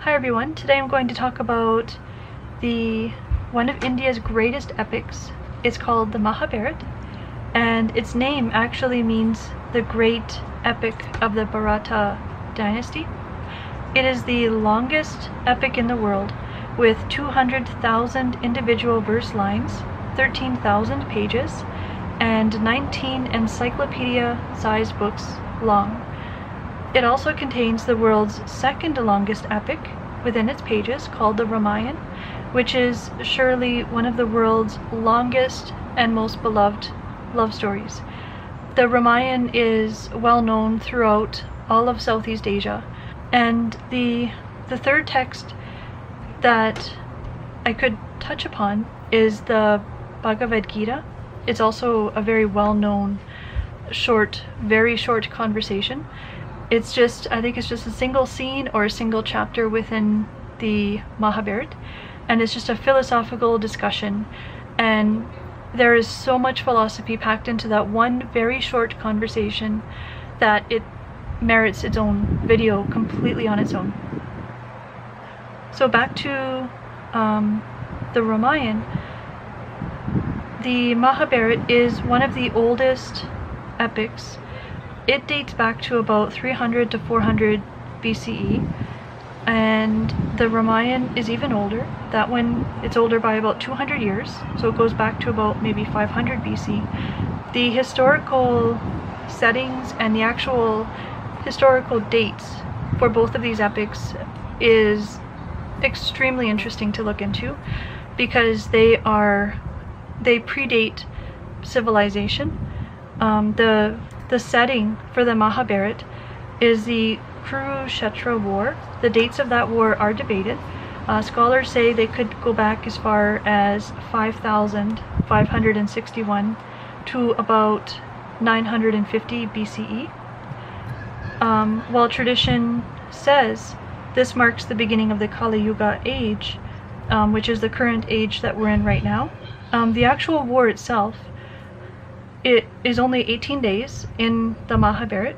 Hi everyone, today I'm going to talk about one of India's greatest epics. It's called the Mahabharata, and its name actually means the great epic of the Bharata dynasty. It is the longest epic in the world, with 200,000 individual verse lines, 13,000 pages, and 19 encyclopedia-sized books long. It also contains the world's second longest epic within its pages, called the Ramayana, which is surely one of the world's longest and most beloved love stories. The Ramayana is well known throughout all of Southeast Asia, and the third text that I could touch upon is the Bhagavad Gita. It's also a very well-known very short conversation. I think it's just a single scene or a single chapter within the Mahabharata, and it's just a philosophical discussion, and there is so much philosophy packed into that one very short conversation that it merits its own video completely on its own. So back to the Ramayana. The Mahabharata is one of the oldest epics. It dates back to about 300 to 400 BCE, and the Ramayana is even older. That one, it's older by about 200 years, so it goes back to about maybe 500 BC. The historical settings and the actual historical dates for both of these epics is extremely interesting to look into, because they predate civilization. The setting for the Mahabharata is the Kurukshetra War. The dates of that war are debated. Scholars say they could go back as far as 5,561 to about 950 BCE. While tradition says this marks the beginning of the Kali Yuga age, which is the current age that we're in right now. The actual war itself, it is only 18 days in the Mahabharata.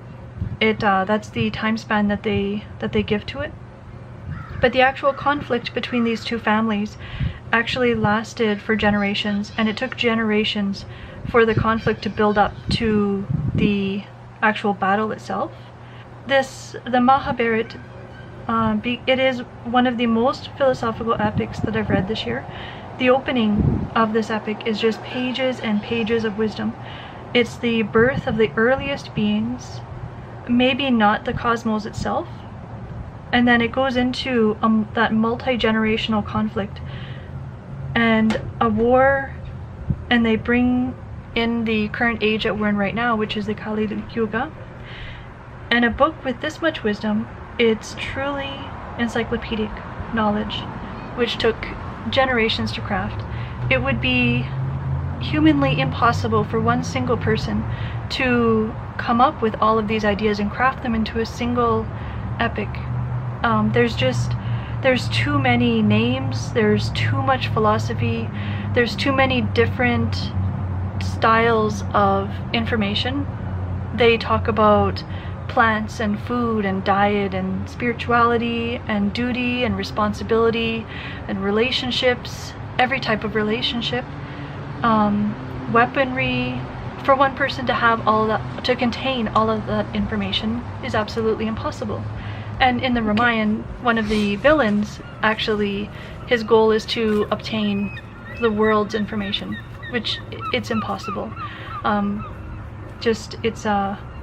That's the time span that they give to it. But the actual conflict between these two families actually lasted for generations, and it took generations for the conflict to build up to the actual battle itself. The Mahabharata, it is one of the most philosophical epics that I've read this year. The opening of this epic is just pages and pages of wisdom. It's the birth of the earliest beings, maybe not the cosmos itself, and then it goes into that multi-generational conflict and a war, and they bring in the current age that we're in right now, which is the Kali Yuga. And a book with this much wisdom, it's truly encyclopedic knowledge, which took generations to craft. It would be humanly impossible for one single person to come up with all of these ideas and craft them into a single epic. There's too many names, there's too much philosophy, there's too many different styles of information. They talk about plants and food and diet and spirituality and duty and responsibility and relationships, every type of relationship, weaponry. For one person to have all that, to contain all of that information, is absolutely impossible. And in the Ramayana, one of the villains, actually, his goal is to obtain the world's information, which it's impossible.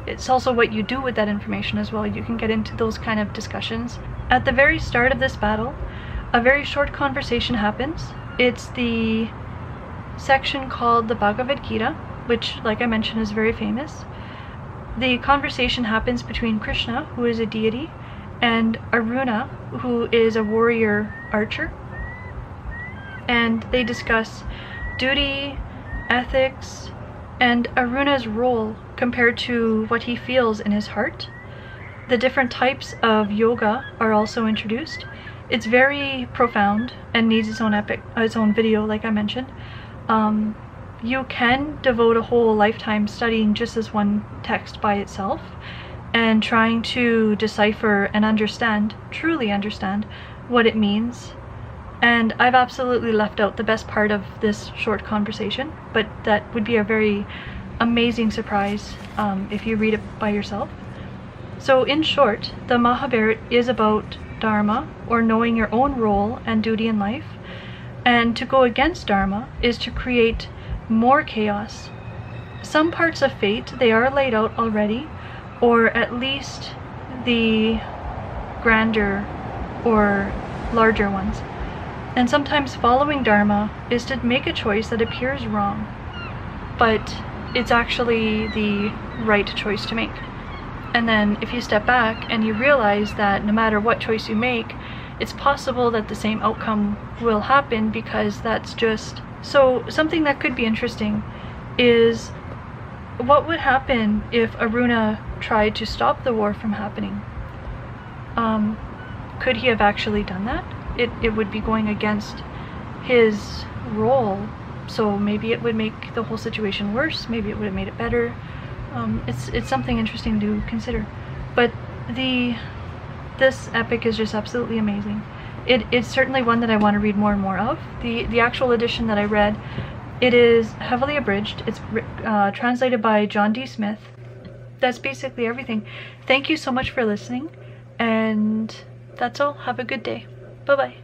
It's also what you do with that information as well. You can get into those kind of discussions. At the very start of this battle, a very short conversation happens. It's the section called the Bhagavad Gita, which, like I mentioned, is very famous. The conversation happens between Krishna, who is a deity, and Arjuna, who is a warrior archer. And they discuss duty, ethics, and Arjuna's role compared to what he feels in his heart. The different types of yoga are also introduced. It's very profound and needs its own video, like I mentioned. You can devote a whole lifetime studying just this one text by itself. and trying to decipher and understand, truly understand, what it means. And I've absolutely left out the best part of this short conversation, but that would be a very amazing surprise if you read it by yourself. So in short, the Mahabharata is about Dharma, or knowing your own role and duty in life, and to go against Dharma is to create more chaos. Some parts of fate, they are laid out already, or at least the grander or larger ones. And sometimes following Dharma is to make a choice that appears wrong, but it's actually the right choice to make. And then if you step back and you realize that no matter what choice you make, it's possible that the same outcome will happen, because that's just... So something that could be interesting is, what would happen if Aruna tried to stop the war from happening? Could he have actually done that? It would be going against his role, so maybe it would make the whole situation worse, maybe it would have made it better. It's something interesting to consider. But this epic is just absolutely amazing. It's certainly one that I want to read more and more of. The actual edition that I read, it is heavily abridged. It's translated by John D. Smith. That's basically everything. Thank you so much for listening, and that's all. Have a good day. Bye-bye.